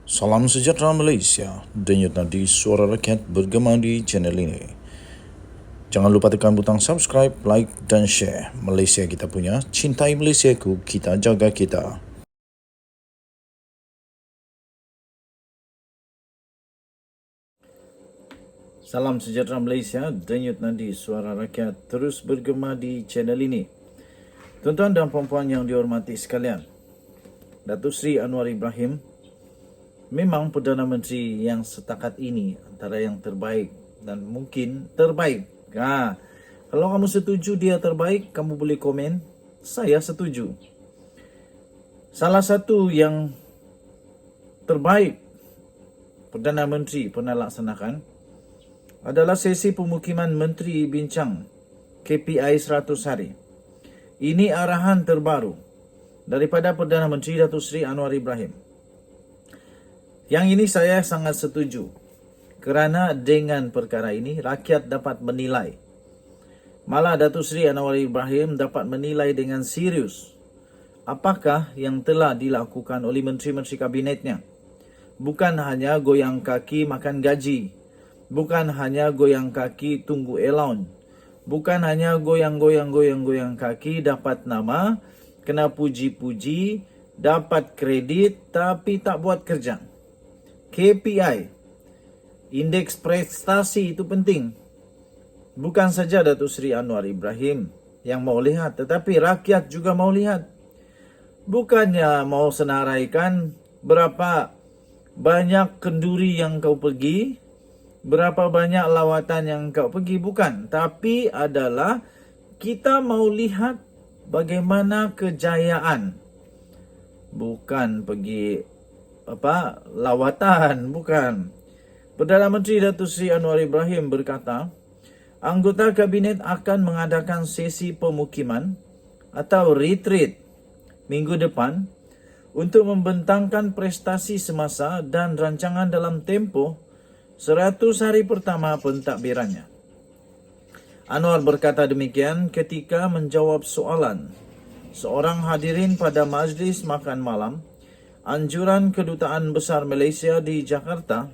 Salam sejahtera Malaysia, denyut nadi suara rakyat bergema di channel ini. Jangan lupa tekan butang subscribe, like dan share. Malaysia kita punya, cintai Malaysiaku, kita jaga kita. Salam sejahtera Malaysia, denyut nadi suara rakyat terus bergema di channel ini. Tuan-tuan dan puan-puan yang dihormati sekalian, Datuk Seri Anwar Ibrahim memang Perdana Menteri yang setakat ini antara yang terbaik dan mungkin terbaik. Kalau kamu setuju dia terbaik, kamu boleh komen, saya setuju. Salah satu yang terbaik Perdana Menteri pernah laksanakan adalah sesi pemukiman Menteri Bincang KPI 100 hari. Ini arahan terbaru daripada Perdana Menteri Datuk Seri Anwar Ibrahim. Yang ini saya sangat setuju kerana dengan perkara ini rakyat dapat menilai. Malah Datuk Seri Anwar Ibrahim dapat menilai dengan serius apakah yang telah dilakukan oleh menteri-menteri kabinetnya. Bukan hanya goyang kaki makan gaji. Bukan hanya goyang kaki tunggu allowance. Bukan hanya goyang kaki dapat nama, kena puji-puji, dapat kredit tapi tak buat kerja. KPI, indeks prestasi itu penting. Bukan saja Datuk Seri Anwar Ibrahim yang mau lihat, tetapi rakyat juga mau lihat. Bukannya mau senaraikan berapa banyak kenduri yang kau pergi, berapa banyak lawatan yang kau pergi, bukan. Tapi adalah kita mau lihat bagaimana kejayaan. Bukan pergi lawatan, bukan. Perdana Menteri Datuk Seri Anwar Ibrahim berkata, anggota kabinet akan mengadakan sesi pemukiman atau retreat minggu depan untuk membentangkan prestasi semasa dan rancangan dalam tempoh 100 hari pertama pentadbirannya. Anwar berkata demikian ketika menjawab soalan seorang hadirin pada majlis makan malam anjuran Kedutaan Besar Malaysia di Jakarta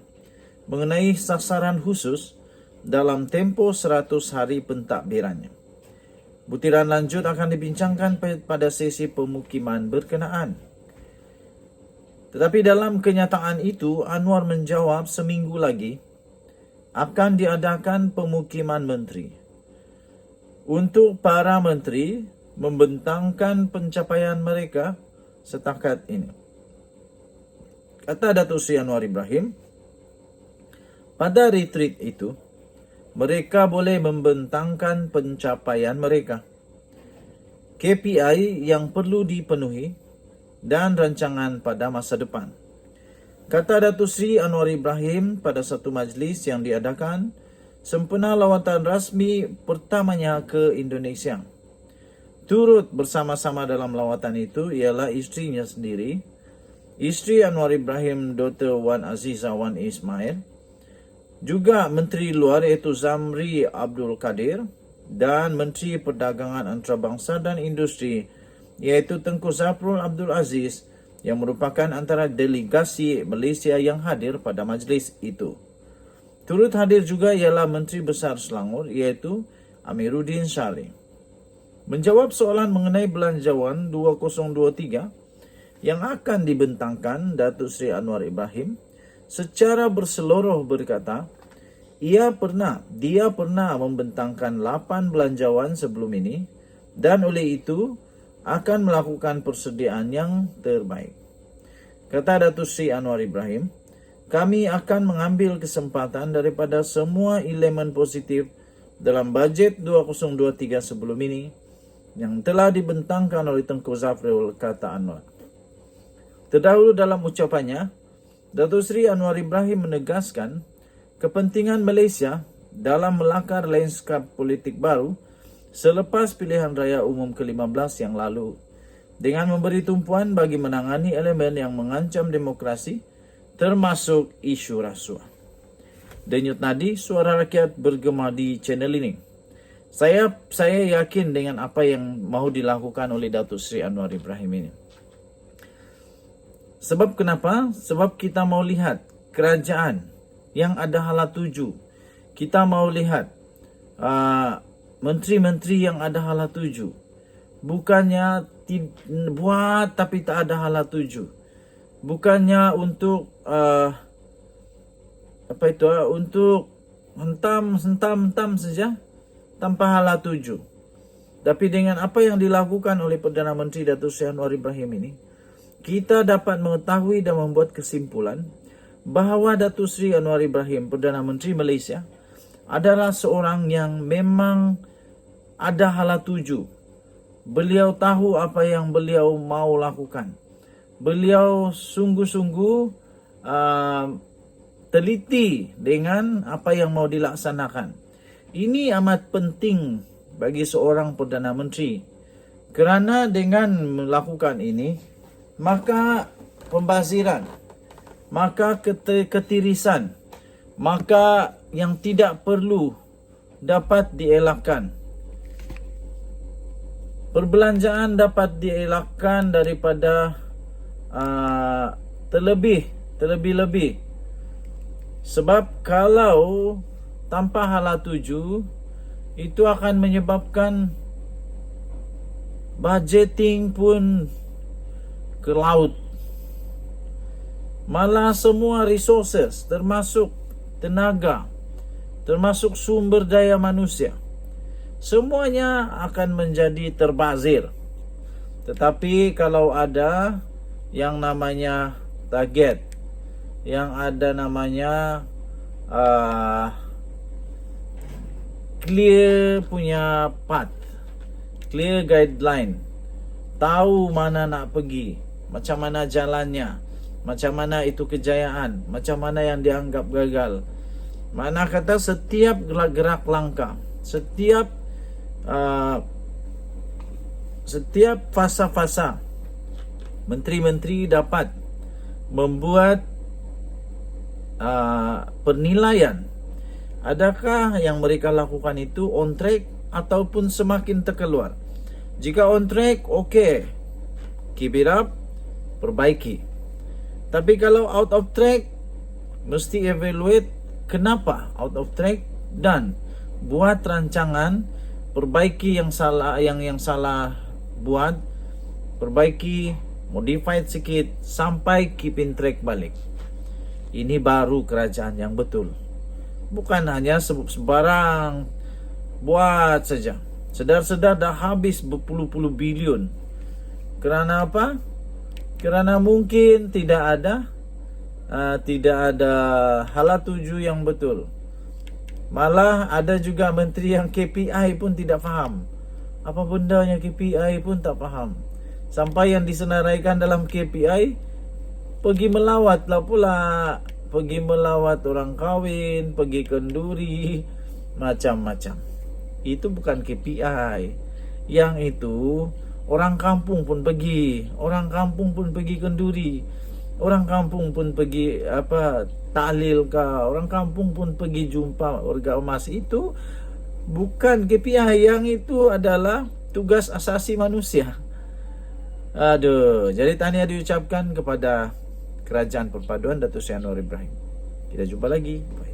mengenai sasaran khusus dalam tempoh 100 hari pentadbirannya. Butiran lanjut akan dibincangkan pada sesi pemukiman berkenaan. Tetapi dalam kenyataan itu, Anwar menjawab seminggu lagi akan diadakan pemukiman menteri untuk para menteri membentangkan pencapaian mereka setakat ini. Kata Datuk Seri Anwar Ibrahim, pada retreat itu, mereka boleh membentangkan pencapaian mereka, KPI yang perlu dipenuhi dan rancangan pada masa depan. Kata Datuk Seri Anwar Ibrahim pada satu majlis yang diadakan sempena lawatan rasmi pertamanya ke Indonesia. Turut bersama-sama dalam lawatan itu ialah isterinya sendiri, isteri Anwar Ibrahim Dr. Wan Azizah Wan Ismail, juga Menteri Luar iaitu Zamri Abdul Kadir dan Menteri Perdagangan Antarabangsa dan Industri iaitu Tengku Zafrul Abdul Aziz yang merupakan antara delegasi Malaysia yang hadir pada majlis itu. Turut hadir juga ialah Menteri Besar Selangor iaitu Amiruddin Syarif. Menjawab soalan mengenai belanjawan 2023 yang akan dibentangkan, Datuk Seri Anwar Ibrahim secara berseluruh berkata, dia pernah membentangkan 8 belanjawan sebelum ini dan oleh itu akan melakukan persediaan yang terbaik. Kata Datuk Seri Anwar Ibrahim, kami akan mengambil kesempatan daripada semua elemen positif dalam bajet 2023 sebelum ini yang telah dibentangkan oleh Tengku Zafrul, kata Anwar. Terdahulu dalam ucapannya, Datuk Seri Anwar Ibrahim menegaskan kepentingan Malaysia dalam melakar lanskap politik baru selepas pilihan raya umum ke-15 yang lalu dengan memberi tumpuan bagi menangani elemen yang mengancam demokrasi termasuk isu rasuah. Denyut nadi suara rakyat bergema di channel ini. Saya yakin dengan apa yang mahu dilakukan oleh Datuk Seri Anwar Ibrahim ini. Sebab kenapa? Sebab kita mau lihat kerajaan yang ada hala tuju. Kita mau lihat menteri-menteri yang ada hala tuju. Bukannya buat tapi tak ada hala tuju. Bukannya untuk untuk hentam saja tanpa hala tuju. Tapi dengan apa yang dilakukan oleh Perdana Menteri Datuk Seri Anwar Ibrahim ini, kita dapat mengetahui dan membuat kesimpulan bahawa Datuk Seri Anwar Ibrahim, Perdana Menteri Malaysia, adalah seorang yang memang ada hala tuju. Beliau tahu apa yang beliau mau lakukan. Beliau sungguh-sungguh teliti dengan apa yang mau dilaksanakan. Ini amat penting bagi seorang Perdana Menteri. Kerana dengan melakukan ini, maka pembaziran, maka ketirisan, maka yang tidak perlu dapat dielakkan. Perbelanjaan dapat dielakkan daripada terlebih-lebih. Sebab kalau tanpa hala tuju, itu akan menyebabkan budgeting pun ke laut. Malah semua resources, termasuk tenaga, termasuk sumber daya manusia, semuanya akan menjadi terbazir. Tetapi kalau ada yang namanya target, yang ada namanya clear punya path, clear guideline, tahu mana nak pergi, macam mana jalannya, macam mana itu kejayaan, macam mana yang dianggap gagal. Mana kata setiap gerak langkah, setiap fasa-fasa, menteri-menteri dapat membuat penilaian. Adakah yang mereka lakukan itu on track ataupun semakin terkeluar? Jika on track, okay, keep it up, perbaiki. Tapi kalau out of track, mesti evaluate kenapa out of track dan buat rancangan, perbaiki yang salah, yang salah buat, perbaiki, modified sikit sampai keep in track balik. Ini baru kerajaan yang betul. Bukan hanya sebarang buat saja. Sedar-sedar dah habis berpuluh-puluh bilion. Kerana apa? Kerana mungkin tidak ada hala tuju yang betul. Malah ada juga menteri yang KPI pun tidak faham. Apa bendanya KPI pun tak faham. Sampai yang disenaraikan dalam KPI, pergi melawat lah pula. Pergi melawat orang kahwin, pergi kenduri, macam-macam. Itu bukan KPI. Yang itu orang kampung pun pergi. Orang kampung pun pergi kenduri. Orang kampung pun pergi tahlil kah. Orang kampung pun pergi jumpa warga emas. Itu bukan KPI. Yang itu adalah tugas asasi manusia. Aduh, jadi tahniah diucapkan kepada Kerajaan Perpaduan Datuk Seri Anwar Ibrahim. Kita jumpa lagi. Bye.